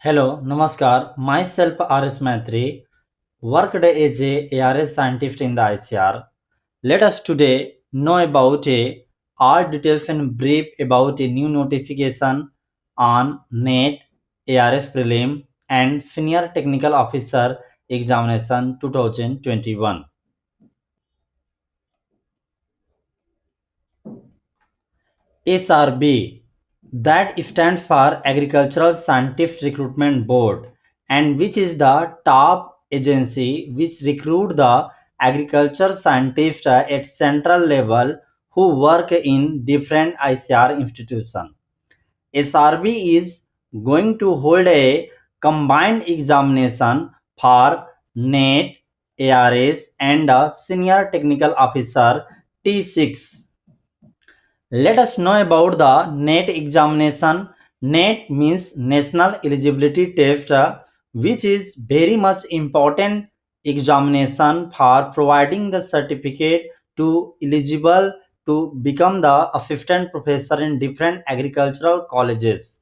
Hello, Namaskar. Myself R.S. Maitri, worked as a ARS scientist in the ICR. Let us today know about all details and brief about a new notification on NET, ARS Prelim and Senior Technical Officer Examination 2021. SRB, that stands for Agricultural Scientist Recruitment Board, and which is the top agency which recruit the agriculture scientists at central level who work in different ICR institutions. SRB is going to hold a combined examination for NET, ARS, and a Senior Technical Officer T6. Let us know about the NET examination. NET means National Eligibility Test, which is very much important examination for providing the certificate to eligible to become the assistant professor in different agricultural colleges.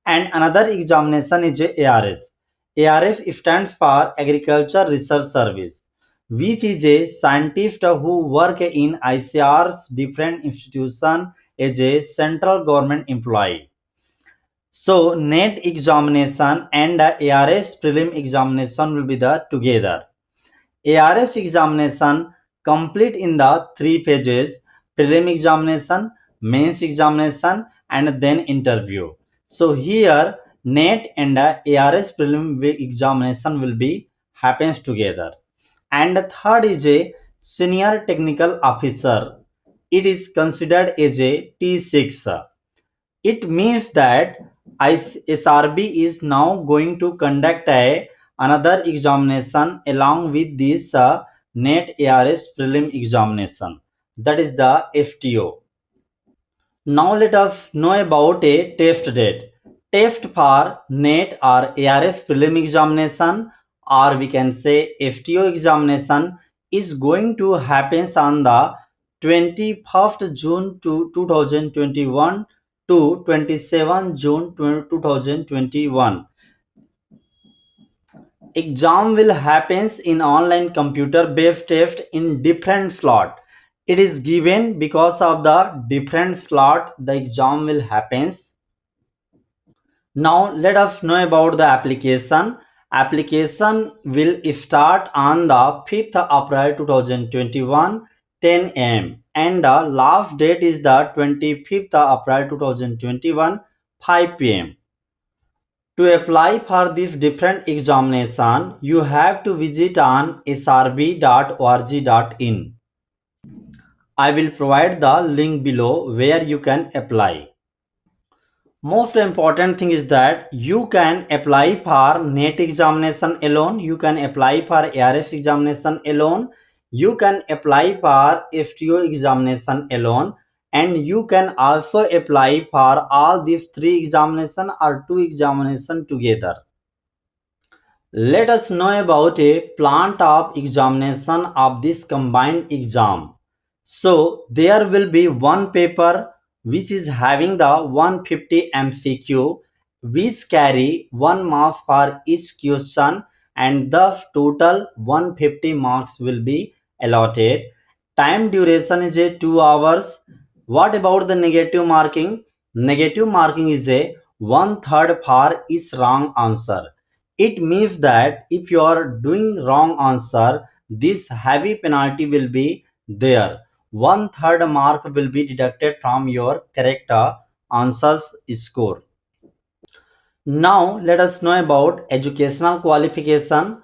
And another examination is ARS. ARS stands for Agriculture Research Service, which is a scientist who work in ICR's different institution as a central government employee. So NET examination and the ARS prelim examination will be the together. ARS examination complete in the three phases: prelim examination, mains examination, and then interview. So here NET and ARS prelim examination will be happens together. And the third is a senior technical officer. It is considered as a T6. It means that SRB is now going to conduct another examination along with this NET ARS prelim examination. That is the FTO. Now let us know about a test date. Test for NET or ARS prelim examination, or we can say FTO examination, is going to happen on the 21st June to 2021 to 27 June 2021. Exam will happens in online computer based test in different slot. It is given because of the different slot the exam will happens. Now let us know about the application. Application will start on the 5th April 2021 10 am, and the last date is the 25th April 2021 5 pm. To apply for this different examination, you have to visit on srb.org.in. I will provide the link below where you can apply. Most important thing is that you can apply for NET examination alone, you can apply for ARS examination alone, you can apply for FTO examination alone, and you can also apply for all these three examination or two examination together. Let us know about a plant of examination of this combined exam. So there will be one paper which is having the 150 MCQ, which carry 1 mark for each question, and thus total 150 marks will be allotted. Time duration is a 2 hours. What about the negative marking? Negative marking is a 1/3 for each wrong answer. It means that if you are doing wrong answer, this heavy penalty will be there. 1/3 mark will be deducted from your correct answers score. Now let us know about educational qualification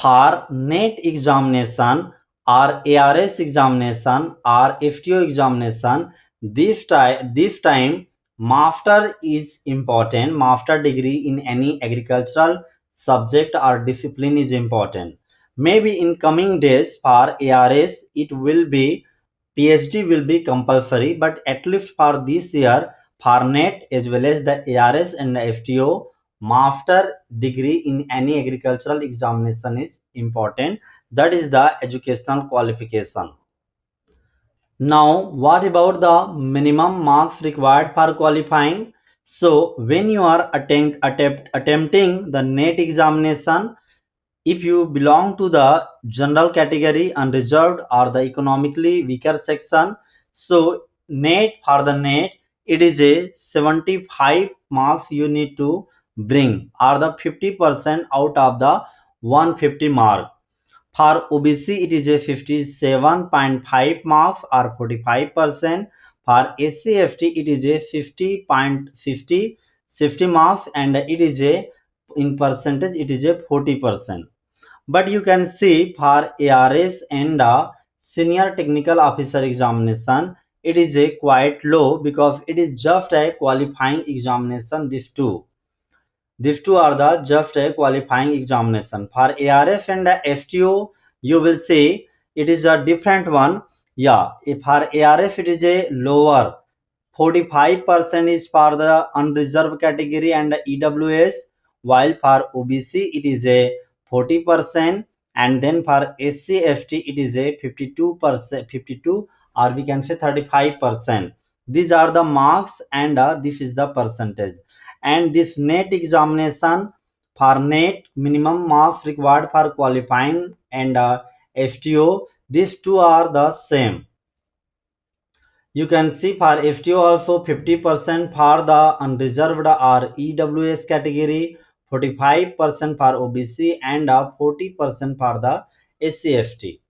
for NET examination or ARS examination or FTO examination. This time master is important. Master degree in any agricultural subject or discipline is important. Maybe in coming days for ARS it will be PhD will be compulsory, but at least for this year for NET as well as the ARS and the FTO, master degree in any agricultural examination is important. That is the educational qualification. Now what about the minimum marks required for qualifying? So when you are attempting the NET examination, if you belong to the general category, unreserved, or the economically weaker section, so NET for the NET, it is a 75 marks you need to bring, or the 50% out of the 150 mark. For OBC, it is a 57.5 marks or 45%. For SC/ST, it is a 50.50 marks, and it is a in percentage it is a 40%. But you can see for ARS and senior technical officer examination, it is a quite low because it is just a qualifying examination. These two are the just a qualifying examination. For ARF and FTO, you will see it is a different one. Yeah, if for ARF it is a lower, 45% is for the unreserved category and EWS, while for OBC it is a 40%, and then for SC/ST it is a 52%, 52, or we can say 35%. These are the marks, and this is the percentage. And this NET examination, for NET minimum marks required for qualifying and FTO, these two are the same. You can see for FTO also 50% for the unreserved or EWS category, 45% for OBC, and 40% for the SC/ST.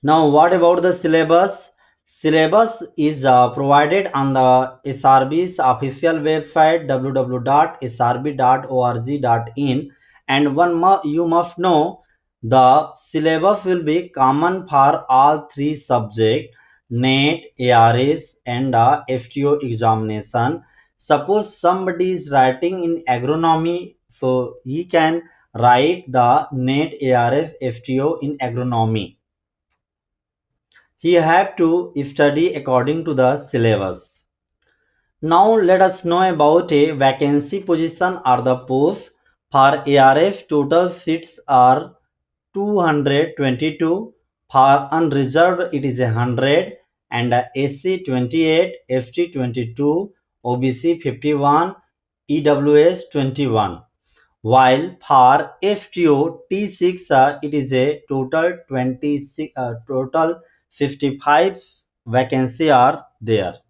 Now, what about the syllabus? Syllabus is provided on the SRB's official website www.srb.org.in, and you must know the syllabus will be common for all three subjects: NET, ARS, and FTO examination. Suppose somebody is writing in agronomy, so he can write the NET, ARS, FTO in agronomy. He have to study according to the syllabus. Now let us know about a vacancy position or the post. For ARF, total seats are 222. For unreserved, it is 100, and SC 28, ST 22, OBC 51, EWS 21. While for FTO T6, it is a total 26, total 55 vacancy are there.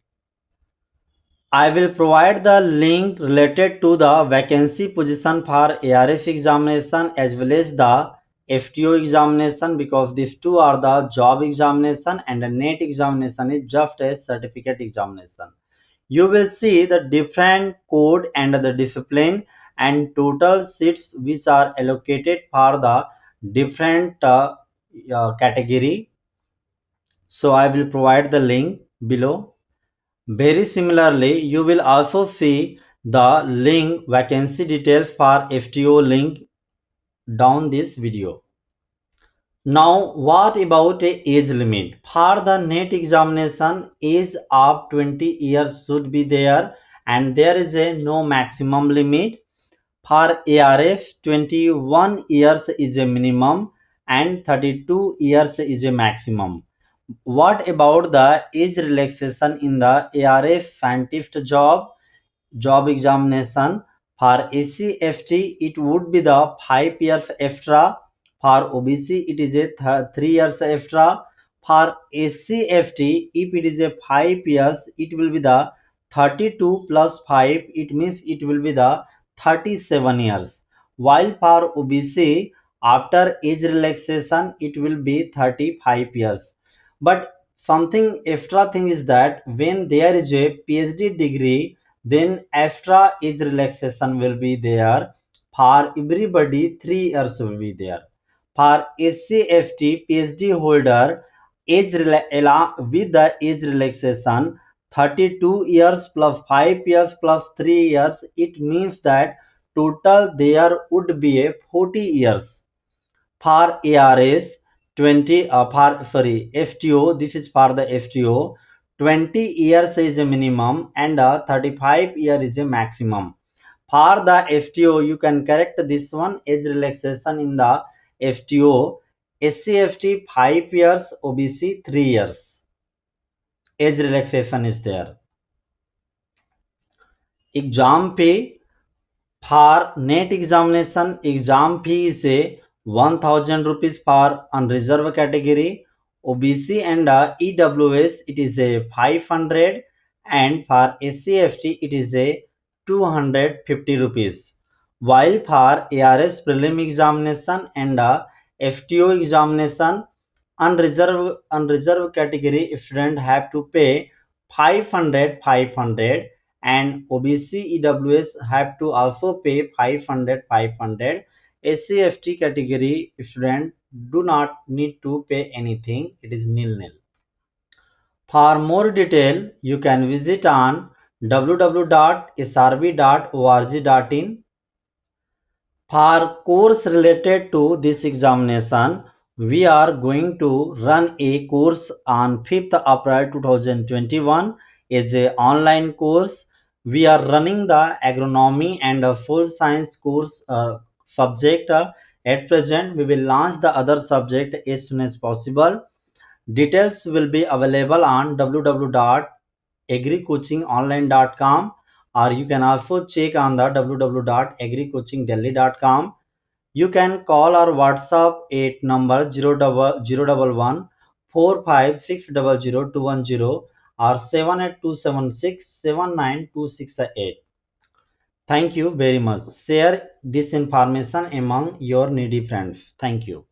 I will provide the link related to the vacancy position for ARF examination as well as the FTO examination, because these two are the job examination and the NET examination is just a certificate examination. You will see the different code and the discipline and total seats which are allocated for the different category. So I will provide the link below. Very similarly, you will also see the link vacancy details for FTO link down this video. Now, what about a age limit? For the NET examination, age of 20 years should be there, and there is a no maximum limit. For ARF, 21 years is a minimum and 32 years is a maximum. What about the age relaxation in the ARF scientist job examination? For SC/ST, it would be the 5 years extra. For OBC, it is a 3 years extra. For SC/ST, if it is a 5 years, it will be the 32 plus 5. It means it will be the 37 years. While for OBC, after age relaxation, it will be 35 years. But something extra thing is that when there is a PhD degree, then extra age relaxation will be there. For everybody, 3 years will be there. For SC/ST PhD holder, with the age relaxation, 32 years plus 5 years plus 3 years, it means that total there would be a 40 years. For ARS, 20 for sorry FTO, this is for the FTO, 20 years is a minimum and 35 year is a maximum. For the FTO, you can correct this one, age relaxation in the FTO. SC/ST 5 years, OBC 3 years age relaxation is there. Exam fee for NET exam fee is a 1000 rupees for unreserved category. OBC and EWS it is a 500, and for SC/ST it is a 250 rupees. While for ARS prelim examination and FTO examination, unreserved category student have to pay 500, and OBC EWS have to also pay 500. SC/ST category student do not need to pay anything. It is nil. For more detail, you can visit on www.srb.org.in. For course related to this examination, we are going to run a course on 5th April 2021 as a online course. We are running the agronomy and a full science course subject. At present, we will launch the other subject as soon as possible. Details will be available on www.agricoachingonline.com, or you can also check on the www.agricoachingdelhi.com. You can call or WhatsApp at number 011 45600 or 78276 Thank you very much. Share this information among your needy friends. Thank you.